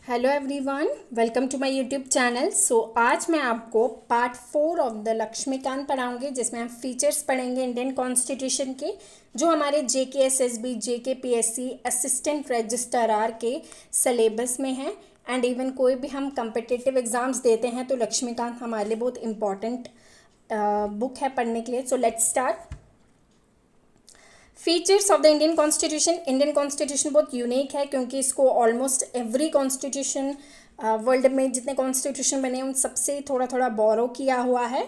Hello everyone, welcome to my YouTube channel. आज मैं आपको पार्ट 4 ऑफ द लक्ष्मीकांत पढ़ाऊंगी, जिसमें हम फीचर्स पढ़ेंगे इंडियन कॉन्स्टिट्यूशन के, जो हमारे JKSSB JKPSC असिस्टेंट रजिस्ट्रार के सिलेबस में है। एंड इवन कोई भी हम कम्पिटिटिव एग्जाम्स देते हैं तो लक्ष्मीकांत हमारे लिए बहुत इंपॉर्टेंट बुक है पढ़ने के लिए। So let's start. Features of the Indian constitution बहुत यूनिक है, क्योंकि इसको ऑलमोस्ट एवरी कॉन्स्टिट्यूशन वर्ल्ड में जितने कॉन्स्टिट्यूशन बने हैं उन सबसे थोड़ा थोड़ा बोरो किया हुआ है।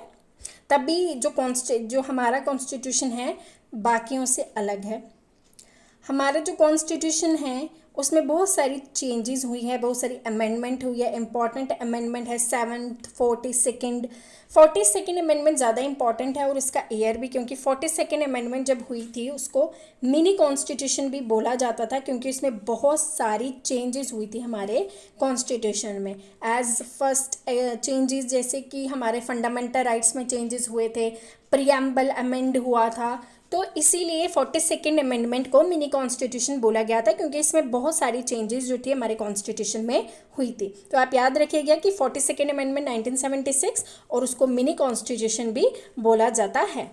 तभी जो हमारा कॉन्स्टिट्यूशन है बाकियों से अलग है। हमारा जो कॉन्स्टिट्यूशन है उसमें बहुत सारी चेंजेस हुई है, बहुत सारी अमेंडमेंट हुई है। इंपॉर्टेंट अमेंडमेंट है 7th 42nd अमेंडमेंट ज़्यादा इंपॉर्टेंट है, और इसका ईयर भी, क्योंकि 42nd अमेंडमेंट जब हुई थी उसको मिनी कॉन्स्टिट्यूशन भी बोला जाता था, क्योंकि इसमें बहुत सारी चेंजेस हुई थी हमारे कॉन्स्टिट्यूशन में। एज फर्स्ट चेंजेस जैसे कि हमारे फंडामेंटल राइट्स में चेंजेस हुए थे, प्रियम्बल अमेंड हुआ था, तो इसीलिए 42nd अमेंडमेंट को मिनी कॉन्स्टिट्यूशन बोला गया था, क्योंकि इसमें बहुत सारी चेंजेस जो थी हमारे कॉन्स्टिट्यूशन में हुई थी। तो आप याद रखिएगा कि 42nd अमेंडमेंट 1976 और उसको मिनी कॉन्स्टिट्यूशन भी बोला जाता है।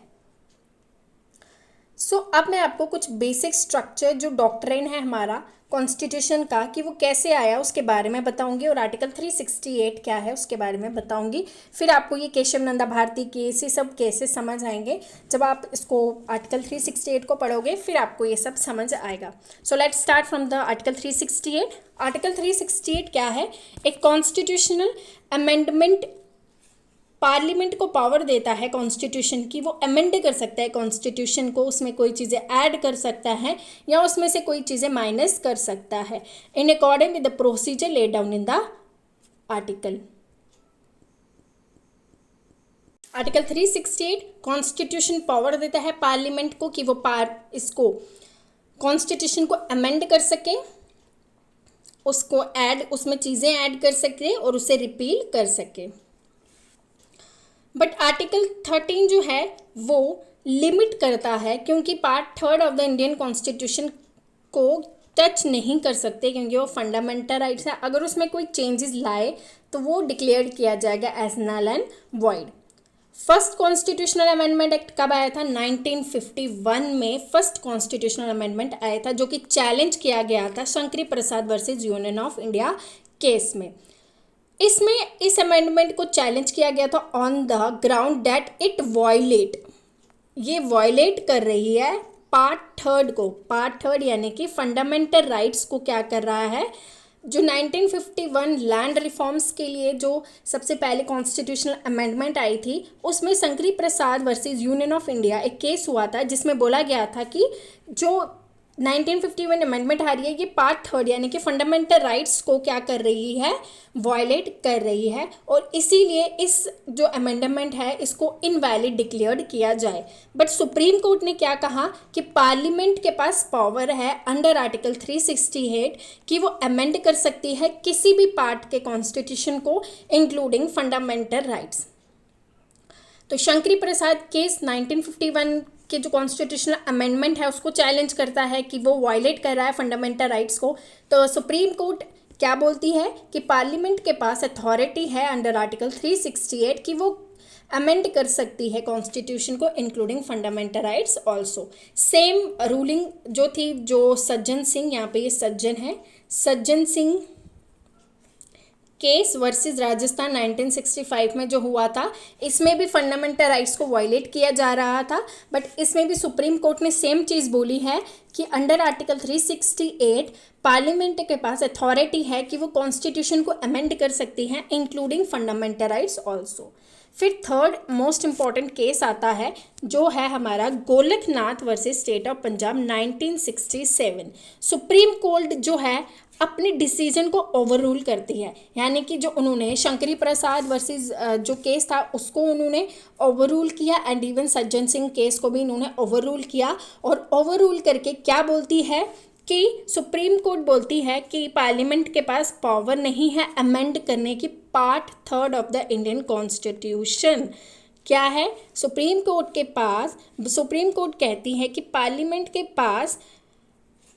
अब मैं आपको कुछ बेसिक स्ट्रक्चर जो डॉक्ट्रिन है हमारा कॉन्स्टिट्यूशन का, कि वो कैसे आया उसके बारे में बताऊंगी, और आर्टिकल 368 क्या है उसके बारे में बताऊंगी। फिर आपको ये केशव नंदा भारती केस, ये सब केसेस समझ आएंगे जब आप इसको आर्टिकल 368 को पढ़ोगे, फिर आपको ये सब समझ आएगा। So let's start from the article 368। Article 368 क्या है? एक कॉन्स्टिट्यूशनल अमेंडमेंट पार्लियामेंट को पावर देता है कॉन्स्टिट्यूशन की, वो अमेंड कर सकता है कॉन्स्टिट्यूशन को, उसमें कोई चीज़ें ऐड कर सकता है या उसमें से कोई चीज़ें माइनस कर सकता है, in according with the procedure laid down in the article. Article 368 constitution power देता है पार्लियामेंट को कि वो इसको कॉन्स्टिट्यूशन को अमेंड कर सके, उसको उसमें चीज़ें ऐड कर सके और उसे रिपील कर सके। बट आर्टिकल 13 जो है वो लिमिट करता है, क्योंकि part 3 of the Indian constitution को टच नहीं कर सकते, क्योंकि वो फंडामेंटल राइट्स है। अगर उसमें कोई चेंजेस लाए तो वो डिक्लेयर किया जाएगा as null and void. First constitutional amendment act कब आया था? 1951 में फर्स्ट कॉन्स्टिट्यूशनल अमेंडमेंट आया था, जो कि चैलेंज किया गया था Shankari Prasad versus union of India case में। इसमें इस अमेंडमेंट को चैलेंज किया गया था on the ground that it ये वायलेट कर रही है पार्ट 3 को। पार्ट 3 यानी कि फंडामेंटल राइट्स को क्या कर रहा है? जो 1951 लैंड रिफॉर्म्स के लिए जो सबसे पहले कॉन्स्टिट्यूशनल अमेंडमेंट आई थी, उसमें शंकरी प्रसाद वर्सेस यूनियन ऑफ इंडिया एक केस हुआ था, जिसमें बोला गया था कि जो 1951 अमेंडमेट आ रही है, ये पार्ट 3 यानी कि फंडामेंटल राइट्स को क्या कर रही है? वायलेट कर रही है, और इसीलिए इस जो अमेंडमेंट है इसको इनवैलिड डिक्लेयर्ड किया जाए। बट सुप्रीम कोर्ट ने क्या कहा कि पार्लियामेंट के पास पावर है अंडर आर्टिकल 368 कि वो अमेंड कर सकती है किसी भी पार्ट के कॉन्स्टिट्यूशन को, इंक्लूडिंग फंडामेंटल राइट्स। तो शंकरी प्रसाद केस 1951 के जो कॉन्स्टिट्यूशनल अमेंडमेंट है उसको चैलेंज करता है कि वो वायलेट कर रहा है फंडामेंटल राइट्स को। तो सुप्रीम कोर्ट क्या बोलती है कि पार्लियामेंट के पास अथॉरिटी है अंडर आर्टिकल 368 कि वो अमेंड कर सकती है कॉन्स्टिट्यूशन को, including fundamental rights also. Same ruling जो थी, जो सज्जन सिंह, यहाँ पे ये सज्जन है, सज्जन सिंह केस वर्सेस राजस्थान 1965 में जो हुआ था, इसमें भी फंडामेंटल राइट्स को वायलेट किया जा रहा था। बट इसमें भी सुप्रीम कोर्ट ने सेम चीज़ बोली है कि अंडर आर्टिकल 368 पार्लियामेंट के पास अथॉरिटी है कि वो कॉन्स्टिट्यूशन को अमेंड कर सकती हैं, इंक्लूडिंग फंडामेंटल राइट्स ऑल्सो। फिर थर्ड मोस्ट इंपॉर्टेंट केस आता है, जो है हमारा Golaknath versus state of Punjab 1967। Supreme court जो है अपने डिसीजन को ओवर रूल करती है, यानी कि जो उन्होंने शंकरी प्रसाद वर्सेस जो केस था उसको उन्होंने ओवर रूल किया, and even Sajjan Singh case को भी इन्होंने ओवर रूल किया। और ओवर रूल करके क्या बोलती है कि सुप्रीम कोर्ट बोलती है कि पार्लियामेंट के पास पावर नहीं है अमेंड करने की part 3 of the Indian constitution. क्या है? सुप्रीम कोर्ट कहती है कि पार्लियामेंट के पास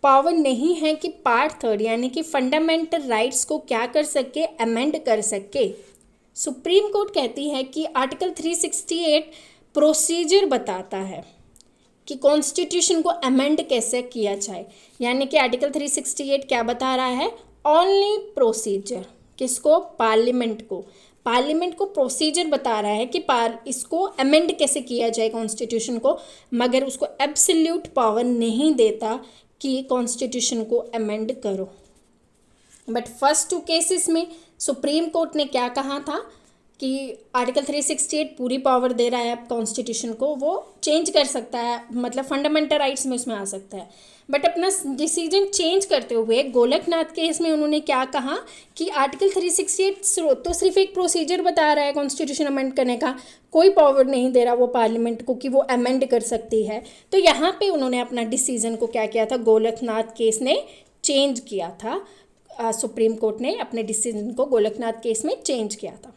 पावर नहीं है कि पार्ट थर्ड यानी कि फंडामेंटल राइट्स को क्या कर सके, अमेंड कर सके। सुप्रीम कोर्ट कहती है कि आर्टिकल 368 प्रोसीजर बताता है कि कॉन्स्टिट्यूशन को अमेंड कैसे किया जाए, यानी कि आर्टिकल 368 क्या बता रहा है, ओनली प्रोसीजर, किसको, पार्लियामेंट को प्रोसीजर बता रहा है कि इसको अमेंड कैसे किया जाए कॉन्स्टिट्यूशन को, मगर उसको एब्सोल्यूट पावर नहीं देता कि कॉन्स्टिट्यूशन को अमेंड करो। बट फर्स्ट टू केसेस में सुप्रीम कोर्ट ने क्या कहा था कि आर्टिकल 368 पूरी पावर दे रहा है कॉन्स्टिट्यूशन को, वो चेंज कर सकता है, मतलब फंडामेंटल राइट्स में उसमें आ सकता है। बट अपना डिसीजन चेंज करते हुए गोलकनाथ केस में उन्होंने क्या कहा कि आर्टिकल 368 तो सिर्फ एक प्रोसीजर बता रहा है कॉन्स्टिट्यूशन अमेंड करने का, कोई पावर नहीं दे रहा वो पार्लियामेंट को कि वो अमेंड कर सकती है। तो यहाँ पे उन्होंने अपना डिसीजन को क्या किया था, गोलकनाथ केस ने चेंज किया था, सुप्रीम कोर्ट ने अपने डिसीजन को गोलकनाथ केस में चेंज किया था।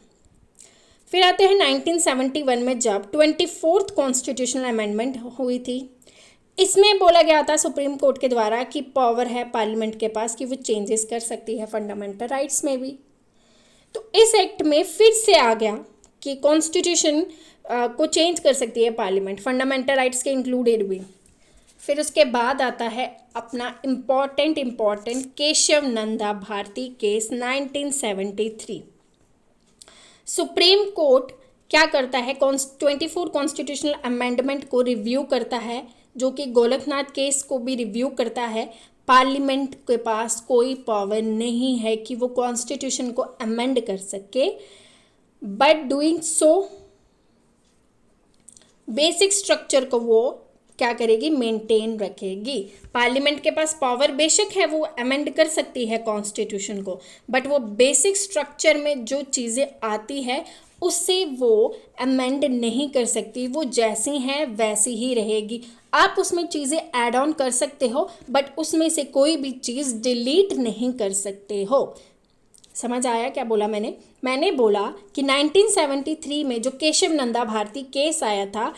फिर आते हैं 1971 में जब 24th कॉन्स्टिट्यूशनल अमेंडमेंट हुई थी। इसमें बोला गया था सुप्रीम कोर्ट के द्वारा कि पावर है पार्लियामेंट के पास कि वो चेंजेस कर सकती है फंडामेंटल राइट्स में भी। तो इस एक्ट में फिर से आ गया कि कॉन्स्टिट्यूशन को चेंज कर सकती है पार्लियामेंट, फंडामेंटल राइट्स के इंक्लूडेड भी। फिर उसके बाद आता है अपना important Keshav Nanda Bharati case 1973। Supreme Court क्या करता है, 24 कॉन्स्टिट्यूशनल अमेंडमेंट को रिव्यू करता है, जो कि गोलकनाथ केस को भी रिव्यू करता है। पार्लियामेंट के पास कोई पावर नहीं है कि वो कॉन्स्टिट्यूशन को अमेंड कर सके, but doing so basic structure को वो क्या करेगी, मेंटेन रखेगी। पार्लियामेंट के पास पावर बेशक है, वो अमेंड कर सकती है कॉन्स्टिट्यूशन को, बट वो बेसिक स्ट्रक्चर में जो चीज़ें आती है उससे वो अमेंड नहीं कर सकती, वो जैसी हैं वैसी ही रहेगी। आप उसमें चीज़ें ऐड ऑन कर सकते हो, बट उसमें से कोई भी चीज़ डिलीट नहीं कर सकते हो। समझ आया क्या बोला मैंने बोला कि 1973 में जो केशव नंदा भारती केस आया था,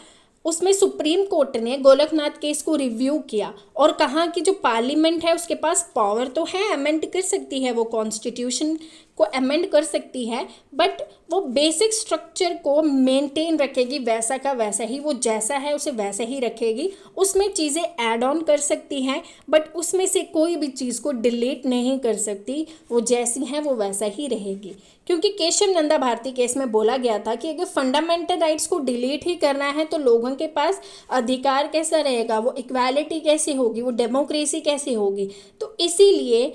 उसमें सुप्रीम कोर्ट ने गोलकनाथ केस को रिव्यू किया और कहा कि जो पार्लियामेंट है उसके पास पावर तो है, अमेंड कर सकती है, वो कॉन्स्टिट्यूशन को अमेंड कर सकती है, बट वो बेसिक स्ट्रक्चर को मेंटेन रखेगी, वैसा का वैसा ही, वो जैसा है उसे वैसे ही रखेगी। उसमें चीज़ें ऐड ऑन कर सकती हैं, बट उसमें से कोई भी चीज़ को डिलीट नहीं कर सकती, वो जैसी है वो वैसा ही रहेगी। क्योंकि केशव नंदा भारती केस में बोला गया था कि अगर फंडामेंटल राइट्स को डिलीट ही करना है तो लोगों के पास अधिकार कैसा रहेगा, वो इक्वालिटी कैसे होगी, वो डेमोक्रेसी कैसे होगी। तो इसीलिए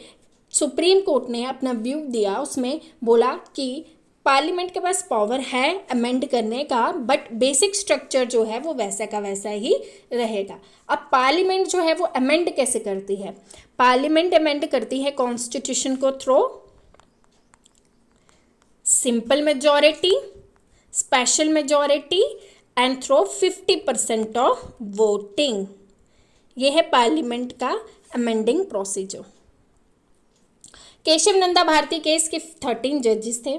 सुप्रीम कोर्ट ने अपना व्यू दिया, उसमें बोला कि पार्लियामेंट के पास पावर है अमेंड करने का, बट बेसिक स्ट्रक्चर जो है वो वैसा का वैसा ही रहेगा। अब पार्लियामेंट जो है वो अमेंड कैसे करती है, पार्लियामेंट अमेंड करती है कॉन्स्टिट्यूशन को through simple majority, special majority and through 50% of voting. ये है पार्लियामेंट का amending procedure. Keshav Nanda Bharati case के 13 जजेस थे।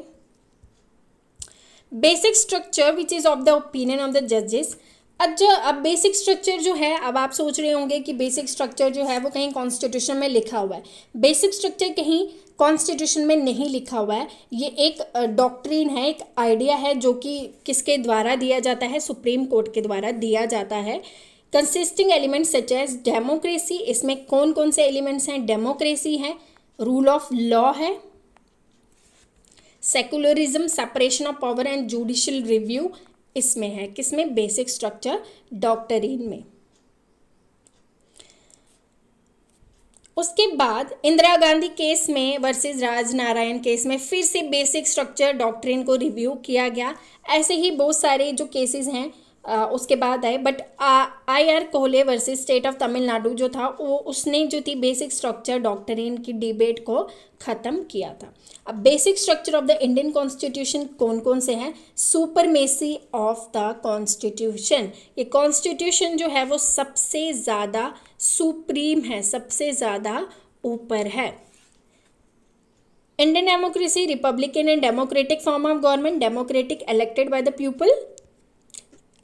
Basic structure which is of the opinion of the जजेस। अब बेसिक स्ट्रक्चर जो है, अब आप सोच रहे होंगे कि बेसिक स्ट्रक्चर जो है वो कहीं कॉन्स्टिट्यूशन में लिखा हुआ है। बेसिक स्ट्रक्चर कहीं कॉन्स्टिट्यूशन में नहीं लिखा हुआ है, ये एक डॉक्ट्रिन है, एक आइडिया है जो कि किसके द्वारा दिया जाता है, सुप्रीम कोर्ट के द्वारा दिया जाता है। Consisting elements such as democracy, इसमें कौन कौन से एलिमेंट्स हैं, डेमोक्रेसी है, रूल ऑफ लॉ है, secularism, separation of power and judicial review इसमें है, किसमें, बेसिक स्ट्रक्चर डॉक्ट्रिन में। उसके बाद इंदिरा गांधी केस में वर्सेस राजनारायण केस में फिर से बेसिक स्ट्रक्चर डॉक्ट्रिन को रिव्यू किया गया। ऐसे ही बहुत सारे जो केसेस हैं उसके बाद आए, but IR Kohle versus state of Tamil Nadu जो था वो उसने जो थी बेसिक स्ट्रक्चर डॉक्ट्रिन की डिबेट को ख़त्म किया था। अब basic structure of the Indian constitution कौन कौन से हैं, सुपरमेसी ऑफ द कॉन्स्टिट्यूशन, ये कॉन्स्टिट्यूशन जो है वो सबसे ज़्यादा सुप्रीम है, सबसे ज़्यादा ऊपर है। Indian democracy Republican and democratic form of government, democratic elected by the people,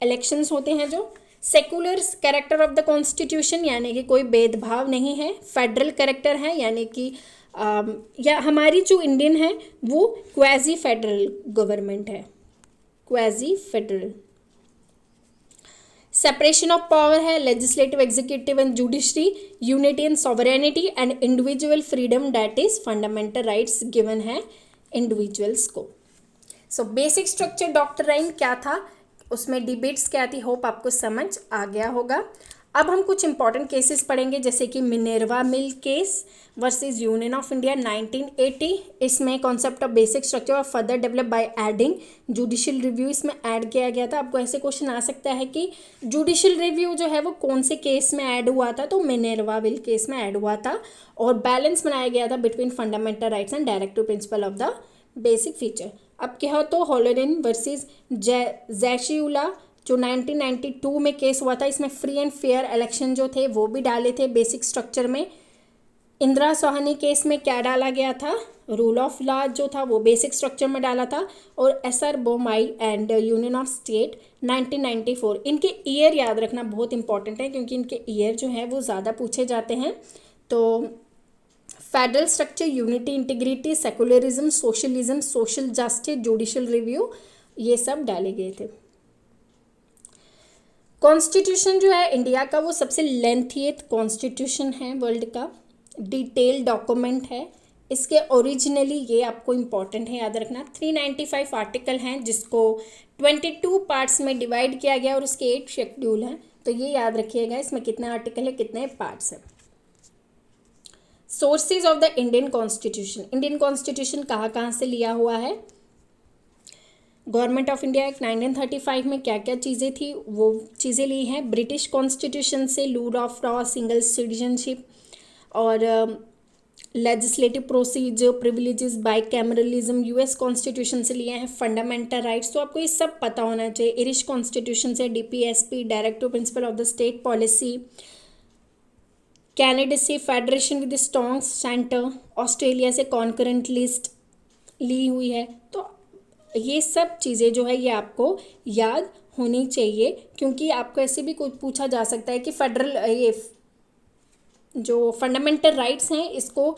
elections होते हैं जो secular character of the constitution यानी कि कोई भेदभाव नहीं है। फेडरल कैरेक्टर है यानी कि या हमारी जो इंडियन है वो क्वाजी फेडरल गवर्नमेंट है, quasi federal. Separation of power है, legislative, executive and judiciary, unity and sovereignty and individual freedom, that is fundamental rights given है इंडिविजुअल्स को। सो बेसिक स्ट्रक्चर डॉक्ट्राइन क्या था, उसमें डिबेट्स क्या थी, होप आपको समझ आ गया होगा। अब हम कुछ इंपॉर्टेंट केसेस पढ़ेंगे जैसे कि Minerva mill case versus union of India 1980। इसमें कॉन्सेप्ट ऑफ बेसिक स्ट्रक्चर और further develop by adding judicial review इसमें ऐड किया गया था। आपको ऐसे क्वेश्चन आ सकता है कि जुडिशियल रिव्यू जो है वो कौन से केस में ऐड हुआ था, तो मिनर्वा मिल केस में ऐड हुआ था। और बैलेंस बनाया गया था between fundamental rights and directive principle of the basic feature. अब क्या हो तो होलोरिन वर्सेस जैशिउला जो 1992 में केस हुआ था, इसमें फ्री एंड फेयर इलेक्शन जो थे वो भी डाले थे बेसिक स्ट्रक्चर में। इंदिरा सोहानी केस में क्या डाला गया था, रूल ऑफ लॉ जो था वो बेसिक स्ट्रक्चर में डाला था। और SR Bommai and union of state 1994, इनके ईयर याद रखना बहुत इंपॉर्टेंट है क्योंकि इनके ईयर जो है वो ज़्यादा पूछे जाते हैं। तो federal structure, unity, integrity, secularism, socialism, social justice, judicial review, ये सब डाले गए थे। कॉन्स्टिट्यूशन जो है इंडिया का वो सबसे लेंथीएस्ट कॉन्स्टिट्यूशन है वर्ल्ड का, डिटेल डॉक्यूमेंट है। इसके ओरिजिनली ये आपको इम्पॉर्टेंट है याद रखना 395 आर्टिकल हैं जिसको 22 पार्ट्स में डिवाइड किया गया और उसके 8 शेड्यूल हैं। तो ये याद रखिएगा इसमें कितने आर्टिकल है, कितने पार्ट्स हैं। Sources of the Indian constitution, Indian constitution कहाँ से लिया हुआ है। गवर्नमेंट ऑफ इंडिया एक्ट 1935 में क्या क्या चीज़ें थी वो चीज़ें ली हैं। ब्रिटिश कॉन्स्टिट्यूशन से rule of law, single citizenship और legislative procedure, privileges, bicameralism. US constitution से लिए हैं फंडामेंटल राइट्स, तो आपको ये सब पता होना चाहिए। इरिश कॉन्स्टिट्यूशन से DPSP, directive principle of the state policy. Canada से federation with strong centre, Australia से कॉन्करेंट लिस्ट ली हुई है। तो ये सब चीज़ें जो है ये आपको याद होनी चाहिए क्योंकि आपको ऐसे भी कुछ पूछा जा सकता है कि फेडरल ये जो फंडामेंटल राइट्स हैं इसको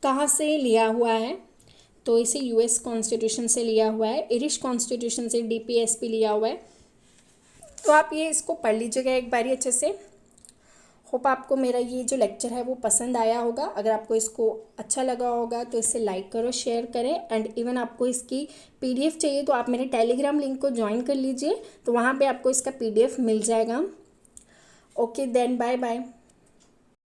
कहाँ से लिया हुआ है, तो इसे यूएस कॉन्स्टिट्यूशन से लिया हुआ है। इरिश कॉन्स्टिट्यूशन से डीपीएसपी लिया हुआ है। तो आप ये इसको पढ़ लीजिएगा एक बारी अच्छे से। होप आपको मेरा ये जो लेक्चर है वो पसंद आया होगा। अगर आपको इसको अच्छा लगा होगा तो इसे लाइक करो, शेयर करें एंड इवन आपको इसकी पीडीएफ चाहिए तो आप मेरे टेलीग्राम लिंक को ज्वाइन कर लीजिए, तो वहाँ पे आपको इसका पीडीएफ मिल जाएगा। Okay then, bye bye.